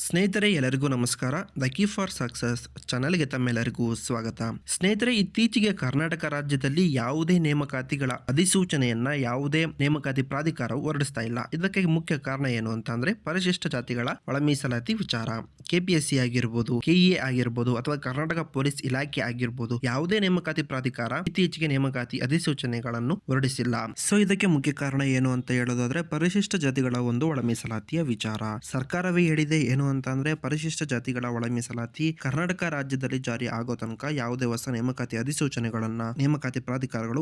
ಸ್ನೇಹಿತರೆ, ಎಲ್ಲರಿಗೂ ನಮಸ್ಕಾರ. ದ ಕೀ ಫಾರ್ ಸಕ್ಸಸ್ ಚಾನಲ್ಗೆ ತಮ್ಮೆಲ್ಲರಿಗೂ ಸ್ವಾಗತ. ಸ್ನೇಹಿತರೆ, ಇತ್ತೀಚೆಗೆ ಕರ್ನಾಟಕ ರಾಜ್ಯದಲ್ಲಿ ಯಾವುದೇ ನೇಮಕಾತಿಗಳ ಅಧಿಸೂಚನೆಯನ್ನ ಯಾವುದೇ ನೇಮಕಾತಿ ಪ್ರಾಧಿಕಾರವು ಹೊರಡಿಸ್ತಾ ಇಲ್ಲ. ಇದಕ್ಕೆ ಮುಖ್ಯ ಕಾರಣ ಏನು ಅಂತಂದ್ರೆ ಪರಿಶಿಷ್ಟ ಜಾತಿಗಳ ಒಳ ಮೀಸಲಾತಿ ವಿಚಾರ. ಕೆಪಿಎಸ್ಸಿ ಆಗಿರ್ಬೋದು, ಕೆಇಎ ಆಗಿರ್ಬೋದು ಅಥವಾ ಕರ್ನಾಟಕ ಪೊಲೀಸ್ ಇಲಾಖೆ ಆಗಿರ್ಬೋದು, ಯಾವುದೇ ನೇಮಕಾತಿ ಪ್ರಾಧಿಕಾರ ಇತ್ತೀಚೆಗೆ ನೇಮಕಾತಿ ಅಧಿಸೂಚನೆಗಳನ್ನು ಹೊರಡಿಸಿಲ್ಲ. ಸೊ ಇದಕ್ಕೆ ಮುಖ್ಯ ಕಾರಣ ಏನು ಅಂತ ಹೇಳೋದಾದ್ರೆ ಪರಿಶಿಷ್ಟ ಜಾತಿಗಳ ಒಂದು ಒಳ ಮೀಸಲಾತಿಯ ವಿಚಾರ. ಸರ್ಕಾರವೇ ಹೇಳಿದೆ ಏನು ಅಂತಂದ್ರೆ ಪರಿಶಿಷ್ಟ ಜಾತಿಗಳ ಒಳ ಮೀಸಲಾತಿ ಕರ್ನಾಟಕ ರಾಜ್ಯದಲ್ಲಿ ಜಾರಿ ಆಗೋ ತನಕ ಯಾವುದೇ ಹೊಸ ನೇಮಕಾತಿ ಅಧಿಸೂಚನೆಗಳನ್ನ ನೇಮಕಾತಿ ಪ್ರಾಧಿಕಾರಗಳು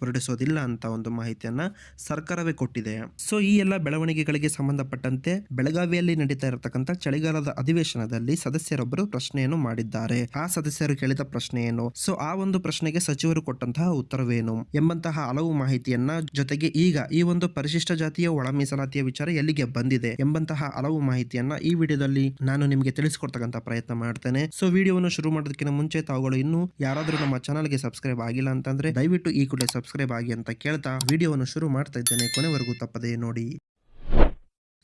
ಹೊರಡಿಸೋದಿಲ್ಲ ಅಂತ ಒಂದು ಮಾಹಿತಿಯನ್ನ ಸರ್ಕಾರವೇ ಕೊಟ್ಟಿದೆ. ಸೊ ಈ ಎಲ್ಲ ಬೆಳವಣಿಗೆಗಳಿಗೆ ಸಂಬಂಧಪಟ್ಟಂತೆ ಬೆಳಗಾವಿಯಲ್ಲಿ ನಡೀತಾ ಇರತಕ್ಕಂತ ಚಳಿಗಾಲದ ಅಧಿವೇಶನದಲ್ಲಿ ಸದಸ್ಯರೊಬ್ಬರು ಪ್ರಶ್ನೆಯನ್ನು ಮಾಡಿದ್ದಾರೆ. ಆ ಸದಸ್ಯರು ಕೇಳಿದ ಪ್ರಶ್ನೆ ಏನು, ಸೊ ಆ ಒಂದು ಪ್ರಶ್ನೆಗೆ ಸಚಿವರು ಕೊಟ್ಟಂತಹ ಉತ್ತರವೇನು ಎಂಬಂತಹ ಹಲವು ಮಾಹಿತಿಯನ್ನ, ಜೊತೆಗೆ ಈಗ ಈ ಒಂದು ಪರಿಶಿಷ್ಟ ಜಾತಿಯ ಒಳ ಮೀಸಲಾತಿಯ ವಿಚಾರ ಎಲ್ಲಿಗೆ ಬಂದಿದೆ ಎಂಬಂತಹ ಹಲವು ಮಾಹಿತಿಯನ್ನ ಈ ವಿಡಿಯೋದಲ್ಲಿ ನಾನು ನಿಮಗೆ ತಿಳಿಸಿಕೊಡ್ತಕ್ಕಂತ ಪ್ರಯತ್ನ ಮಾಡ್ತೇನೆ. ಸೊ ವಿಡಿಯೋವನ್ನು ಶುರು ಮಾಡೋದಕ್ಕಿಂತ ಮುಂಚೆ ತಾವುಗಳು ಇನ್ನೂ ಯಾರಾದ್ರೂ ನಮ್ಮ ಚಾನಲ್ಗೆ ಸಬ್ಸ್ಕ್ರೈಬ್ ಆಗಿಲ್ಲ ಅಂತಂದ್ರೆ ದಯವಿಟ್ಟು ಈ ಕೂಡಲೇ ಸಬ್ಸ್ಕ್ರೈಬ್ ಆಗಿ ಅಂತ ಕೇಳ್ತಾ ವಿಡಿಯೋವನ್ನು ಶುರು ಮಾಡ್ತಾ ಇದ್ದೇನೆ. ಕೊನೆವರೆಗೂ ತಪ್ಪದೇ ನೋಡಿ.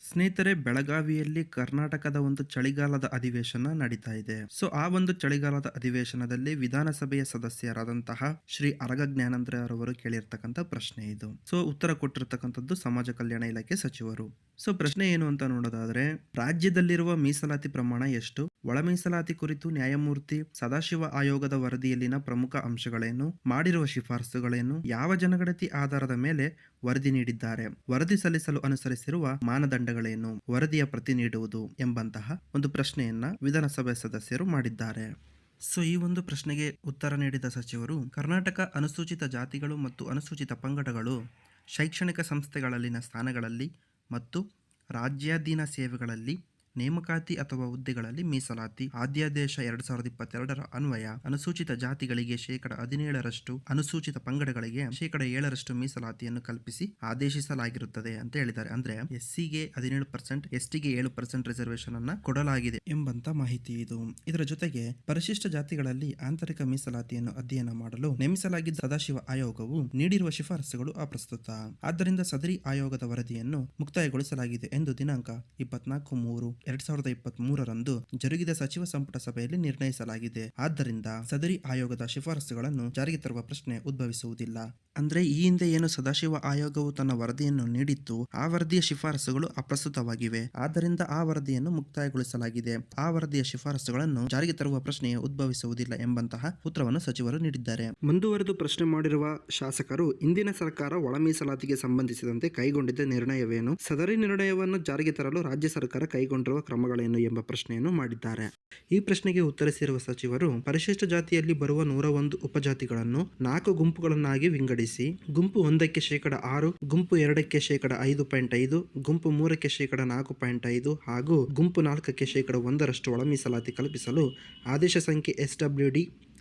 ಸ್ನೇಹಿತರೆ, ಬೆಳಗಾವಿಯಲ್ಲಿ ಕರ್ನಾಟಕದ ಒಂದು ಚಳಿಗಾಲದ ಅಧಿವೇಶನ ನಡೀತಾ ಇದೆ. ಸೊ ಆ ಒಂದು ಚಳಿಗಾಲದ ಅಧಿವೇಶನದಲ್ಲಿ ವಿಧಾನಸಭೆಯ ಸದಸ್ಯರಾದಂತಹ ಶ್ರೀ ಅರಗ ಜ್ಞಾನೇಂದ್ರ ಅವರು ಕೇಳಿರ್ತಕ್ಕಂಥ ಪ್ರಶ್ನೆ ಇದು. ಸೊ ಉತ್ತರ ಕೊಟ್ಟಿರ್ತಕ್ಕಂಥದ್ದು ಸಮಾಜ ಕಲ್ಯಾಣ ಇಲಾಖೆ ಸಚಿವರು. ಸೊ ಪ್ರಶ್ನೆ ಏನು ಅಂತ ನೋಡೋದಾದ್ರೆ, ರಾಜ್ಯದಲ್ಲಿರುವ ಮೀಸಲಾತಿ ಪ್ರಮಾಣ ಎಷ್ಟು? ಒಳ ಮೀಸಲಾತಿ ಕುರಿತು ನ್ಯಾಯಮೂರ್ತಿ ಸದಾಶಿವ ಆಯೋಗದ ವರದಿಯಲ್ಲಿನ ಪ್ರಮುಖ ಅಂಶಗಳೇನು? ಮಾಡಿರುವ ಶಿಫಾರಸುಗಳೇನು? ಯಾವ ಜನಗಣತಿ ಆಧಾರದ ಮೇಲೆ ವರದಿ ನೀಡಿದ್ದಾರೆ? ವರದಿ ಸಲ್ಲಿಸಲು ಅನುಸರಿಸಿರುವ ಮಾನದಂಡಗಳೇನು? ವರದಿಯ ಪ್ರತಿ ನೀಡುವುದು ಎಂಬಂತಹ ಒಂದು ಪ್ರಶ್ನೆಯನ್ನ ವಿಧಾನಸಭೆ ಸದಸ್ಯರು ಮಾಡಿದ್ದಾರೆ. ಸೊ ಈ ಒಂದು ಪ್ರಶ್ನೆಗೆ ಉತ್ತರ ನೀಡಿದ ಸಚಿವರು, ಕರ್ನಾಟಕ ಅನುಸೂಚಿತ ಜಾತಿಗಳು ಮತ್ತು ಅನುಸೂಚಿತ ಪಂಗಡಗಳು ಶೈಕ್ಷಣಿಕ ಸಂಸ್ಥೆಗಳಲ್ಲಿನ ಸ್ಥಾನಗಳಲ್ಲಿ ಮತ್ತು ರಾಜ್ಯಾಧೀನ ಸೇವೆಗಳಲ್ಲಿ ನೇಮಕಾತಿ ಅಥವಾ ಹುದ್ದೆಗಳಲ್ಲಿ ಮೀಸಲಾತಿ ಅಧ್ಯಾದೇಶ 2022 ಅನ್ವಯ ಅನುಸೂಚಿತ ಜಾತಿಗಳಿಗೆ 17% ಅನುಸೂಚಿತ ಪಂಗಡಗಳಿಗೆ 7% ಮೀಸಲಾತಿಯನ್ನು ಕಲ್ಪಿಸಿ ಆದೇಶಿಸಲಾಗಿರುತ್ತದೆ ಅಂತ ಹೇಳಿದ್ದಾರೆ. ಅಂದ್ರೆ ಎಸ್ಸಿಗೆ 17%, ಎಸ್ಟಿಗೆ 7% ರಿಸರ್ವೇಶನ್ ಅನ್ನ ಕೊಡಲಾಗಿದೆ ಎಂಬಂತ ಮಾಹಿತಿ ಇದು. ಇದರ ಜೊತೆಗೆ ಪರಿಶಿಷ್ಟ ಜಾತಿಗಳಲ್ಲಿ ಆಂತರಿಕ ಮೀಸಲಾತಿಯನ್ನು ಅಧ್ಯಯನ ಮಾಡಲು ನೇಮಿಸಲಾಗಿದ್ದ ಸದಾಶಿವ ಆಯೋಗವು ನೀಡಿರುವ ಶಿಫಾರಸುಗಳು ಅಪ್ರಸ್ತುತ. ಆದ್ದರಿಂದ ಸದರಿ ಆಯೋಗದ ವರದಿಯನ್ನು ಮುಕ್ತಾಯಗೊಳಿಸಲಾಗಿದೆ ಎಂದು ದಿನಾಂಕ 24/3/2023 ಜರುಗಿದ ಸಚಿವ ಸಂಪುಟ ಸಭೆಯಲ್ಲಿ ನಿರ್ಣಯಿಸಲಾಗಿದೆ. ಆದ್ದರಿಂದ ಸದರಿ ಆಯೋಗದ ಶಿಫಾರಸುಗಳನ್ನು ಜಾರಿಗೆ ತರುವ ಪ್ರಶ್ನೆ ಉದ್ಭವಿಸುವುದಿಲ್ಲ. ಅಂದ್ರೆ ಈ ಹಿಂದೆ ಏನು ಸದಾಶಿವ ಆಯೋಗವು ತನ್ನ ವರದಿಯನ್ನು ನೀಡಿತ್ತು, ಆ ವರದಿಯ ಶಿಫಾರಸುಗಳು ಅಪ್ರಸ್ತುತವಾಗಿವೆ. ಆದ್ದರಿಂದ ಆ ವರದಿಯನ್ನು ಮುಕ್ತಾಯಗೊಳಿಸಲಾಗಿದೆ. ಆ ವರದಿಯ ಶಿಫಾರಸುಗಳನ್ನು ಜಾರಿಗೆ ತರುವ ಪ್ರಶ್ನೆ ಉದ್ಭವಿಸುವುದಿಲ್ಲ ಎಂಬಂತಹ ಉತ್ತರವನ್ನು ಸಚಿವರು ನೀಡಿದ್ದಾರೆ. ಮುಂದುವರೆದು ಪ್ರಶ್ನೆ ಮಾಡಿರುವ ಶಾಸಕರು, ಇಂದಿನ ಸರ್ಕಾರ ಒಳ ಮೀಸಲಾತಿಗೆ ಸಂಬಂಧಿಸಿದಂತೆ ಕೈಗೊಂಡಿದ್ದ ನಿರ್ಣಯವೇನು? ಸದರಿ ನಿರ್ಣಯವನ್ನು ಜಾರಿಗೆ ತರಲು ರಾಜ್ಯ ಸರ್ಕಾರ ಕೈಗೊಂಡಿರುವ ಕ್ರಮಗಳೇನು ಎಂಬ ಪ್ರಶ್ನೆಯನ್ನು ಮಾಡಿದ್ದಾರೆ. ಈ ಪ್ರಶ್ನೆಗೆ ಉತ್ತರಿಸಿರುವ ಸಚಿವರು, ಪರಿಶಿಷ್ಟ ಜಾತಿಯಲ್ಲಿ ಬರುವ 101 ಉಪಜಾತಿಗಳನ್ನು 4 ಗುಂಪುಗಳನ್ನಾಗಿ ವಿಂಗಡಿಸಿ ಗುಂಪು 1ಕ್ಕೆ 6%, ಗುಂಪು 2ಕ್ಕೆ 5.5%, ಗುಂಪು 3ಕ್ಕೆ 4.5% ಹಾಗೂ ಗುಂಪು 4ಕ್ಕೆ 1% ಒಳ ಮೀಸಲಾತಿ ಕಲ್ಪಿಸಲು ಆದೇಶ ಸಂಖ್ಯೆ SWD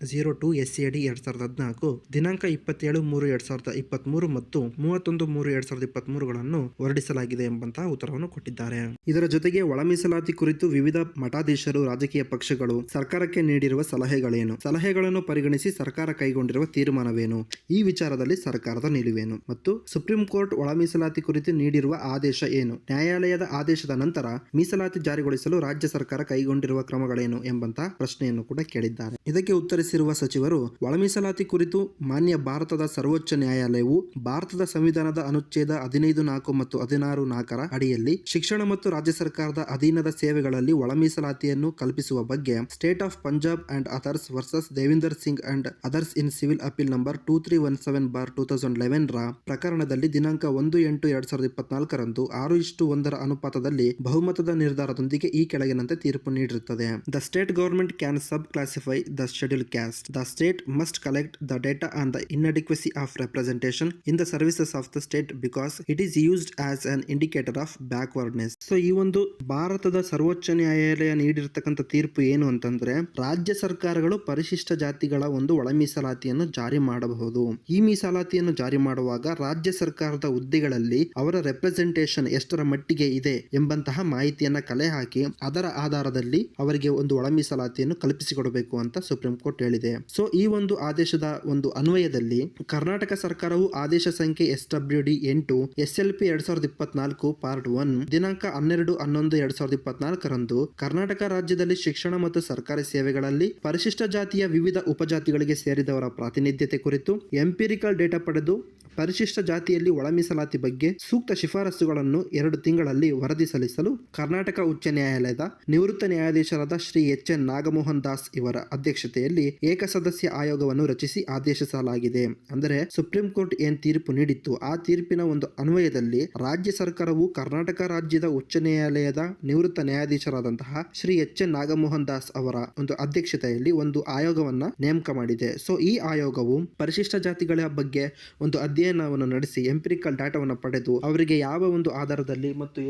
02 SAD 2014 ದಿನಾಂಕ 27/3/2023 ಮತ್ತು 31/3/2023 ಹೊರಡಿಸಲಾಗಿದೆ ಎಂಬಂತಹ ಉತ್ತರವನ್ನು ಕೊಟ್ಟಿದ್ದಾರೆ. ಇದರ ಜೊತೆಗೆ ಒಳ ಮೀಸಲಾತಿ ಕುರಿತು ವಿವಿಧ ಮಠಾಧೀಶರು, ರಾಜಕೀಯ ಪಕ್ಷಗಳು ಸರ್ಕಾರಕ್ಕೆ ನೀಡಿರುವ ಸಲಹೆಗಳೇನು? ಸಲಹೆಗಳನ್ನು ಪರಿಗಣಿಸಿ ಸರ್ಕಾರ ಕೈಗೊಂಡಿರುವ ತೀರ್ಮಾನವೇನು? ಈ ವಿಚಾರದಲ್ಲಿ ಸರ್ಕಾರದ ನಿಲುವೇನು? ಮತ್ತು ಸುಪ್ರೀಂ ಕೋರ್ಟ್ ಒಳ ಮೀಸಲಾತಿ ಕುರಿತು ನೀಡಿರುವ ಆದೇಶ ಏನು? ನ್ಯಾಯಾಲಯದ ಆದೇಶದ ನಂತರ ಮೀಸಲಾತಿ ಜಾರಿಗೊಳಿಸಲು ರಾಜ್ಯ ಸರ್ಕಾರ ಕೈಗೊಂಡಿರುವ ಕ್ರಮಗಳೇನು ಎಂಬಂತಹ ಪ್ರಶ್ನೆಯನ್ನು ಕೂಡ ಕೇಳಿದ್ದಾರೆ. ಇದಕ್ಕೆ ಉತ್ತರಿಸಿರುವ ಸಚಿವರು, ಒಳ ಮೀಸಲಾತಿ ಕುರಿತು ಮಾನ್ಯ ಭಾರತದ ಸರ್ವೋಚ್ಚ ನ್ಯಾಯಾಲಯವು ಭಾರತದ ಸಂವಿಧಾನದ ಅನುಚ್ಛೇದ 15(4) ಮತ್ತು 16(4) ಅಡಿಯಲ್ಲಿ ಶಿಕ್ಷಣ ಮತ್ತು ರಾಜ್ಯ ಸರ್ಕಾರದ ಅಧೀನದ ಸೇವೆಗಳಲ್ಲಿ ಒಳ ಮೀಸಲಾತಿಯನ್ನು ಕಲ್ಪಿಸುವ ಬಗ್ಗೆ state of Punjab and others versus Devinder Singh and others in civil appeal number 2317/2011 ಪ್ರಕರಣದಲ್ಲಿ ದಿನಾಂಕ 1/8/2024 6:1 ಅನುಪಾತದಲ್ಲಿ ಬಹುಮತದ ನಿರ್ಧಾರದೊಂದಿಗೆ ಈ ಕೆಳಗಿನಂತೆ ತೀರ್ಪು ನೀಡಿರುತ್ತದೆ. The state government can sub classify the schedule caste. The state must collect the data on the inadequacy of representation in the services of the state because it is used as an indicator of backwardness. So ಈ ಒಂದು ಭಾರತದ ಸರ್ವೋಚ್ಚ ನ್ಯಾಯಾಲಯ ನೀಡಿರ್ತಕ್ಕಂಥ ತೀರ್ಪು ಏನು ಅಂತಂದ್ರೆ, ರಾಜ್ಯ ಸರ್ಕಾರಗಳು ಪರಿಶಿಷ್ಟ ಜಾತಿಗಳ ಒಂದು ಒಳ ಮೀಸಲಾತಿಯನ್ನು ಜಾರಿ ಮಾಡಬಹುದು. ಈ ಮೀಸಲಾತಿಯನ್ನು ಜಾರಿ ಮಾಡುವಾಗ ರಾಜ್ಯ ಸರ್ಕಾರದ ಹುದ್ದೆಗಳಲ್ಲಿ ಅವರ ರೆಪ್ರೆಸೆಂಟೇಷನ್ ಎಷ್ಟರ ಮಟ್ಟಿಗೆ ಇದೆ ಎಂಬಂತಹ ಮಾಹಿತಿಯನ್ನ ಕಲೆ ಹಾಕಿ ಅದರ ಆಧಾರದಲ್ಲಿ ಅವರಿಗೆ ಒಂದು ಒಳ ಮೀಸಲಾತಿಯನ್ನು ಕಲ್ಪಿಸಿಕೊಡಬೇಕು ಅಂತ ಸುಪ್ರೀಂ ಕೋರ್ಟ್ ಹೇಳಿದೆ. ಸೊ ಈ ಒಂದು ಆದೇಶದ ಒಂದು ಅನ್ವಯದಲ್ಲಿ ಕರ್ನಾಟಕ ಸರ್ಕಾರವು ಆದೇಶ ಸಂಖ್ಯೆ SWD-8 SLP 2024 ಪಾರ್ಟ್ 1 ದಿನಾಂಕ 12/11/2024 ರಂದು ಕರ್ನಾಟಕ ರಾಜ್ಯದಲ್ಲಿ ಶಿಕ್ಷಣ ಮತ್ತು ಸರ್ಕಾರಿ ಸೇವೆಗಳಲ್ಲಿ ಪರಿಶಿಷ್ಟ ಜಾತಿಯ ವಿವಿಧ ಉಪಜಾತಿಗಳಿಗೆ ಸೇರಿದವರ ಪ್ರಾತಿನಿಧ್ಯತೆ ಕುರಿತು ಎಂಪಿರಿಕಲ್ ಡೇಟಾ ಪಡೆದು ಪರಿಶಿಷ್ಟ ಜಾತಿಯಲ್ಲಿ ಒಳ ಮೀಸಲಾತಿ ಬಗ್ಗೆ ಸೂಕ್ತ ಶಿಫಾರಸುಗಳನ್ನು 2 ತಿಂಗಳಲ್ಲಿ ವರದಿ ಸಲ್ಲಿಸಲು ಕರ್ನಾಟಕ ಉಚ್ಚ ನ್ಯಾಯಾಲಯದ ನಿವೃತ್ತ ನ್ಯಾಯಾಧೀಶರಾದ ಶ್ರೀ HN ನಾಗಮೋಹನ್ ದಾಸ್ ಇವರ ಅಧ್ಯಕ್ಷತೆಯಲ್ಲಿ ಏಕಸದಸ್ಯ ಆಯೋಗವನ್ನು ರಚಿಸಿ ಆದೇಶಿಸಲಾಗಿದೆ. ಅಂದರೆ ಸುಪ್ರೀಂ ಕೋರ್ಟ್ ಏನ್ ತೀರ್ಪು ನೀಡಿತ್ತು ಆ ತೀರ್ಪಿನ ಒಂದು ಅನ್ವಯದಲ್ಲಿ ರಾಜ್ಯ ಸರ್ಕಾರವು ಕರ್ನಾಟಕ ರಾಜ್ಯದ ಉಚ್ಚ ನ್ಯಾಯಾಲಯದ ನಿವೃತ್ತ ನ್ಯಾಯಾಧೀಶರಾದಂತಹ ಶ್ರೀ HN ನಾಗಮೋಹನ್ ದಾಸ್ ಅವರ ಒಂದು ಅಧ್ಯಕ್ಷತೆಯಲ್ಲಿ ಒಂದು ಆಯೋಗವನ್ನ ನೇಮಕ ಮಾಡಿದೆ. ಸೊ ಈ ಆಯೋಗವು ಪರಿಶಿಷ್ಟ ಜಾತಿಗಳ ಬಗ್ಗೆ ಒಂದು ಅಧ್ಯಯನವನ್ನು ನಡೆಸಿ ಎಂಪಿರಿಕಲ್ ಡಾಟಾವನ್ನು ಪಡೆದು ಅವರಿಗೆ ಯಾವ ಒಂದು ಆಧಾರದಲ್ಲಿ ಮತ್ತು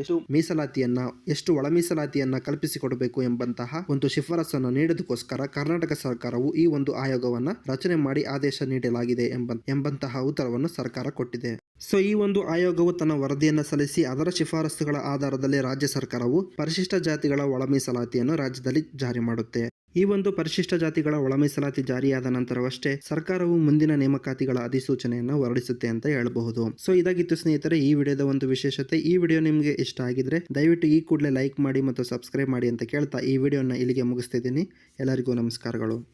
ಎಷ್ಟು ಒಳ ಮೀಸಲಾತಿಯನ್ನ ಕಲ್ಪಿಸಿಕೊಡಬೇಕು ಎಂಬಂತಹ ಒಂದು ಶಿಫಾರಸನ್ನು ನೀಡೋದಕ್ಕೋಸ್ಕರ ಕರ್ನಾಟಕ ಸರ್ಕಾರವು ಈ ಒಂದು ಆಯೋಗವನ್ನ ರಚನೆ ಮಾಡಿ ಆದೇಶ ನೀಡಲಾಗಿದೆ ಎಂಬಂತಹ ಉತ್ತರವನ್ನು ಸರ್ಕಾರ ಕೊಟ್ಟಿದೆ. ಸೊ ಈ ಒಂದು ಆಯೋಗವು ತನ್ನ ವರದಿಯನ್ನು ಸಲ್ಲಿಸಿ ಅದರ ಶಿಫಾರಸುಗಳ ಆಧಾರದಲ್ಲಿ ರಾಜ್ಯ ಸರ್ಕಾರವು ಪರಿಶಿಷ್ಟ ಜಾತಿಗಳ ಒಳ ಮೀಸಲಾತಿಯನ್ನು ರಾಜ್ಯದಲ್ಲಿ ಜಾರಿ ಮಾಡುತ್ತೆ. ಈ ಒಂದು ಪರಿಶಿಷ್ಟ ಜಾತಿಗಳ ಒಳ ಮೀಸಲಾತಿ ಜಾರಿಯಾದ ನಂತರವಷ್ಟೇ ಸರ್ಕಾರವು ಮುಂದಿನ ನೇಮಕಾತಿಗಳ ಅಧಿಸೂಚನೆಯನ್ನು ಹೊರಡಿಸುತ್ತೆ ಅಂತ ಹೇಳಬಹುದು. ಸೊ ಇದಾಗಿತ್ತು ಸ್ನೇಹಿತರೆ ಈ ವಿಡಿಯೋದ ಒಂದು ವಿಶೇಷತೆ. ಈ ವಿಡಿಯೋ ನಿಮಗೆ ಇಷ್ಟ ಆಗಿದ್ರೆ ದಯವಿಟ್ಟು ಈ ಕೂಡಲೇ ಲೈಕ್ ಮಾಡಿ ಮತ್ತು ಸಬ್ಸ್ಕ್ರೈಬ್ ಮಾಡಿ ಅಂತ ಕೇಳ್ತಾ ಈ ವಿಡಿಯೋನ ಇಲ್ಲಿಗೆ ಮುಗಿಸ್ತಿದ್ದೀನಿ. ಎಲ್ಲರಿಗೂ ನಮಸ್ಕಾರಗಳು.